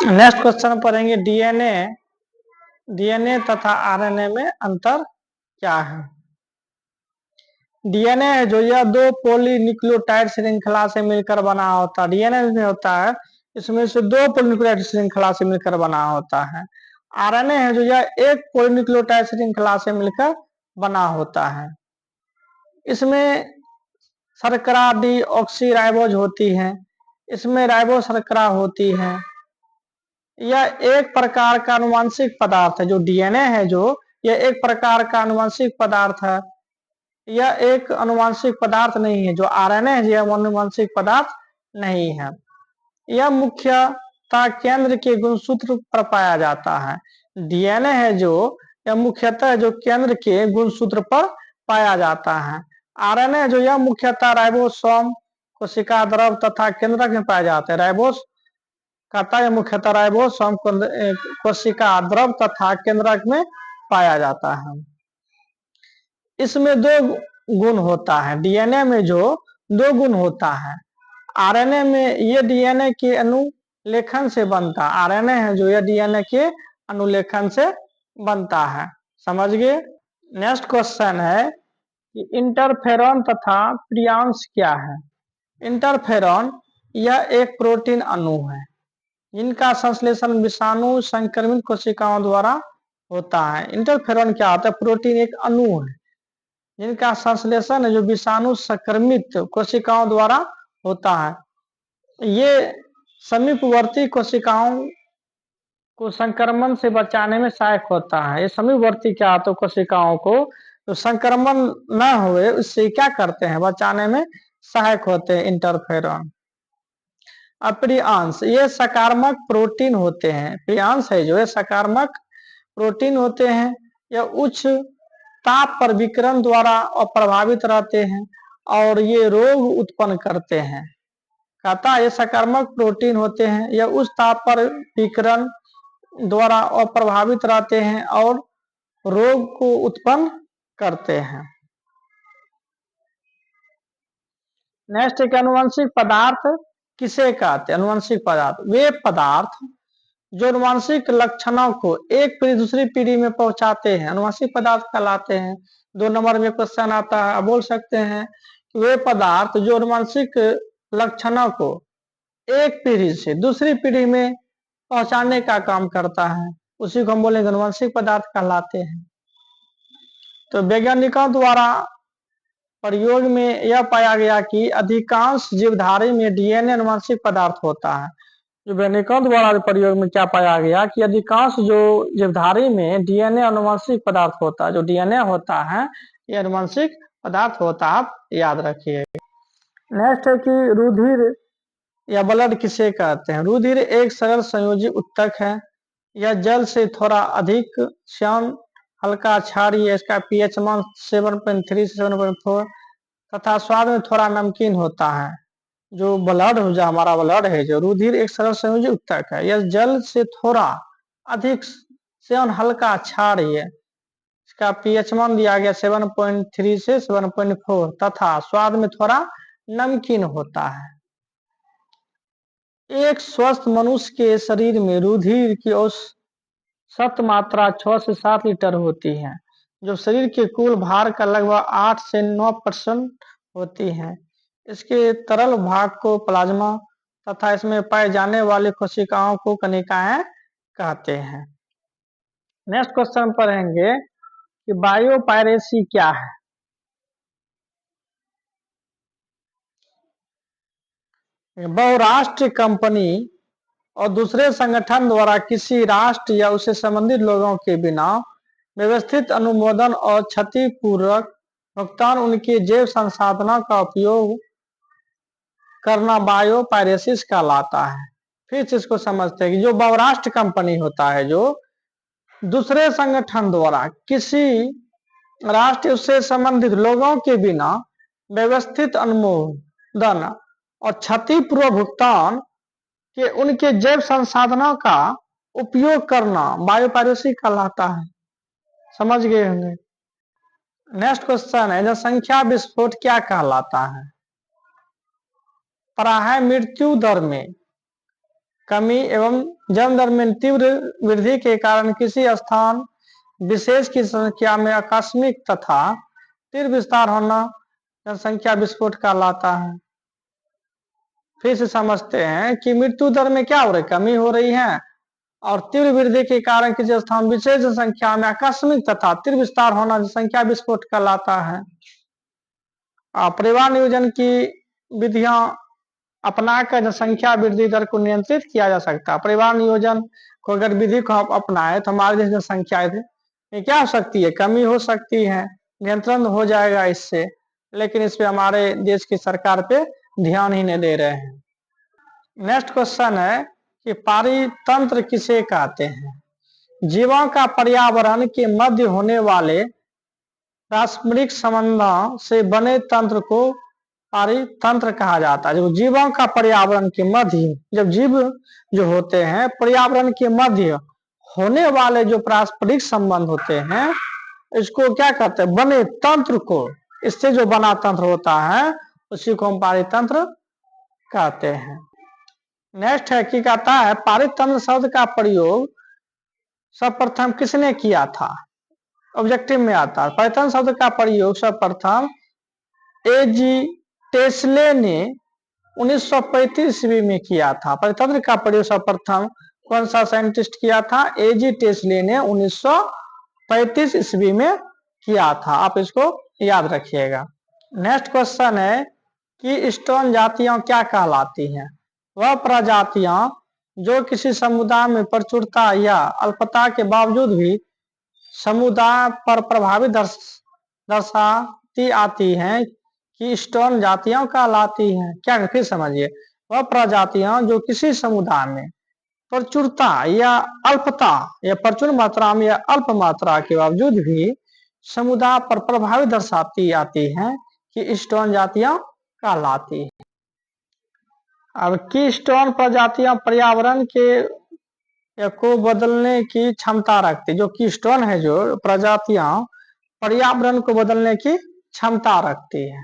Next question पढ़ेंगे DNA तथा RNA में अंतर क्या है। डीएनए है जो यह दो पॉलीन्यूक्लियोटाइड श्रृंखला से मिलकर बना होता है। डीएनए में होता है इसमें से दो पॉलीन्यूक्लियोटाइड श्रृंखला से मिलकर बना होता है। आरएनए है जो यह एक पॉलीन्यूक्लियोटाइड श्रृंखला से मिलकर बना होता है। इसमें शर्करा डी ऑक्सीराइबोज होती है, इसमें राइबो शर्करा होती है। यह एक प्रकार का आनुवंशिक पदार्थ है। जो डीएनए है जो यह एक प्रकार का आनुवंशिक पदार्थ है, यह एक आनुवंशिक पदार्थ नहीं है। जो आरएनए है यह आनुवंशिक पदार्थ नहीं है। यह मुख्यतः केंद्र के गुणसूत्र पर पाया जाता है। डीएनए है जो यह मुख्यतः जो केंद्र के गुणसूत्र पर पाया जाता है। आरएनए जो यह मुख्यतः राइबोसोम कोशिका द्रव तथा केंद्रक में पाया जाता है। राइबोस कहता है मुख्यतः राइबोसोम कोशिका द्रव तथा केंद्रक में पाया जाता है। इसमें दो गुण होता है। डीएनए में जो दो गुण होता है। आरएनए में ये डीएनए के अनुलेखन से बनता है। आरएनए है जो यह डीएनए के अनुलेखन से बनता है। समझ गए। नेक्स्ट क्वेश्चन है कि इंटरफेरॉन तथा प्रियांश क्या है। इंटरफेरॉन यह एक प्रोटीन अणु है जिनका संश्लेषण विषाणु संक्रमित कोशिकाओं द्वारा होता है। इंटरफेरॉन क्या होता है? प्रोटीन एक अणु है जिनका संश्लेषण जो विषाणु संक्रमित कोशिकाओं द्वारा होता है। ये समीपवर्ती कोशिकाओं को संक्रमण से बचाने में सहायक होता है। ये समीपवर्ती क्या होता है? कोशिकाओं को तो संक्रमण न हुए उससे क्या करते हैं? बचाने में सहायक होते हैं इंटरफेरॉन। प्रियांश ये सकारात्मक प्रोटीन होते हैं। प्रियांश है जो ये सकारात्मक प्रोटीन होते हैं। यह उच्च ताप पर विकिरण द्वारा प्रभावित रहते हैं और ये रोग उत्पन्न करते हैं। कहता है ये सकारात्मक प्रोटीन होते हैं, यह उच्च ताप पर विकिरण द्वारा अप्रभावित रहते हैं और रोग को उत्पन्न करते हैं। नेक्स्ट एक अनुवांशिक पदार्थ किसे कहते हैं? अनुवांशिक पदार्थ वे पदार्थ जो अनुवांशिक लक्षणों को एक पीढ़ी दूसरी पीढ़ी में पहुंचाते हैं अनुवांशिक पदार्थ कहलाते हैं। 2 नंबर में क्वेश्चन आता है, आप बोल सकते हैं कि वे पदार्थ जो अनुवांशिक लक्षणों को एक पीढ़ी से दूसरी पीढ़ी में पहुंचाने का काम करता है उसी को हम बोलेंगे अनुवांशिक पदार्थ कहलाते हैं। तो वैज्ञानिकों द्वारा प्रयोग में यह पाया गया कि अधिकांश जीवधारी में डीएनए अनुवांशिक पदार्थ होता है। जो वैज्ञानिकों द्वारा प्रयोग में क्या पाया गया कि अधिकांश जो जीवधारी में डीएनए अनुवांशिक पदार्थ होता है। जो डीएनए होता है यह अनुवांशिक पदार्थ होता है, आप याद रखिए। नेक्स्ट है कि रुधिर या ब्लड किसे कहते हैं? रुधिर एक सरल संयोजी उत्तक है। यह जल से थोड़ा अधिक श्यान हल्का क्षारीय है। इसका पीएच मान 7.3 से 7.4 तथा स्वाद में थोड़ा नमकीन होता है। जो ब्लड जो हमारा ब्लड है जो रुधिर एक सरल संयोजी उत्तक है। यह जल से थोड़ा अधिक श्यान हल्का क्षारीय है। इसका पीएच मान दिया गया 7.3 से 7.4 तथा स्वाद में थोड़ा नमकीन होता है। एक स्वस्थ मनुष्य के शरीर में रुधिर की औसत मात्रा 6 से 7 लीटर होती है जो शरीर के कुल भार का लगभग 8 से 9% होती है। इसके तरल भाग को प्लाज्मा तथा इसमें पाए जाने वाली कोशिकाओं को कनिकाएं कहते हैं। नेक्स्ट क्वेश्चन पढ़ेंगे कि बायोपायरेसी क्या है। बहुराष्ट्रीय कंपनी और दूसरे संगठन द्वारा किसी राष्ट्र या उससे संबंधित लोगों के बिना व्यवस्थित अनुमोदन और क्षतिपूर्वक भुगतान उनके जैव संसाधनों का उपयोग करना बायोपायरेसिस कहलाता है। फिर से इसको समझते हैं कि जो बहुराष्ट्रीय कंपनी होता है जो दूसरे संगठन द्वारा किसी राष्ट्र उससे संबंधित लोगों के बिना व्यवस्थित अनुमोदन और क्षतिपूर्वक भुगतान कि उनके जैव संसाधनों का उपयोग करना बायोपायरेसी कहलाता है। समझ गए होंगे। नेक्स्ट क्वेश्चन है जनसंख्या विस्फोट क्या कहलाता है? प्रायः मृत्यु दर में कमी एवं जन्म दर में तीव्र वृद्धि के कारण किसी स्थान विशेष की संख्या में आकस्मिक तथा तीव्र विस्तार होना जनसंख्या विस्फोट कहलाता है। फिर से समझते हैं कि मृत्यु दर में क्या हो रही है, कमी हो रही है, और तीव्र वृद्धि के कारण किसी स्थान विशेष जनसंख्या में आकस्मिक तथा तीव्र विस्तार होना जनसंख्या विस्फोट कहलाता है। परिवार नियोजन की विधियां अपनाकर जनसंख्या वृद्धि दर को नियंत्रित किया जा सकता है। परिवार नियोजन को अगर विधि को आप अपनाए तो हमारी जनसंख्या में क्या हो सकती है, कमी हो सकती है, नियंत्रण हो जाएगा इससे, लेकिन इस पे हमारे देश की सरकार पे ध्यान ही नहीं दे रहे हैं। नेक्स्ट क्वेश्चन है कि पारितंत्र किसे कहते हैं? जीवों का पर्यावरण के मध्य होने वाले पारस्परिक संबंधों से बने तंत्र को पारितंत्र कहा जाता है। जो जीवों का पर्यावरण के मध्य, जब जीव जो होते हैं पर्यावरण के मध्य होने वाले जो पारस्परिक संबंध होते हैं, इसको क्या कहते हैं, बने तंत्र को, इससे जो बना तंत्र होता है उसी को हम पारितंत्र कहते हैं। नेक्स्ट है कि कहता है पारितंत्र शब्द का प्रयोग सर्वप्रथम किसने किया था? ऑब्जेक्टिव में आता है। पारितंत्र शब्द का प्रयोग सर्वप्रथम एजी टेस्ले ने 1935 ईस्वी में किया था। पारितंत्र का प्रयोग सर्वप्रथम कौन सा साइंटिस्ट किया था? एजी टेस्ले ने 1935 ईस्वी में किया था। आप इसको याद रखिएगा। नेक्स्ट क्वेश्चन है कि स्टोन जातियां क्या कहलाती हैं? वह प्रजातियां जो किसी समुदाय में प्रचुरता या अल्पता के बावजूद भी समुदाय पर प्रभावी दर्शाती आती हैं कि स्टोन जातियां कहलाती हैं। क्या, फिर समझिए, वह प्रजातियां जो किसी समुदाय में प्रचुरता या अल्पता या प्रचुर मात्रा में या अल्प मात्रा के बावजूद भी समुदाय पर प्रभावी दर्शाती आती हैं कि स्टोन जातियां कहलाती हैं। अब की स्टोन प्रजातियां पर्यावरण के को बदलने की क्षमता रखती, जो की स्टोन है जो प्रजातियां पर्यावरण को बदलने की क्षमता रखती है।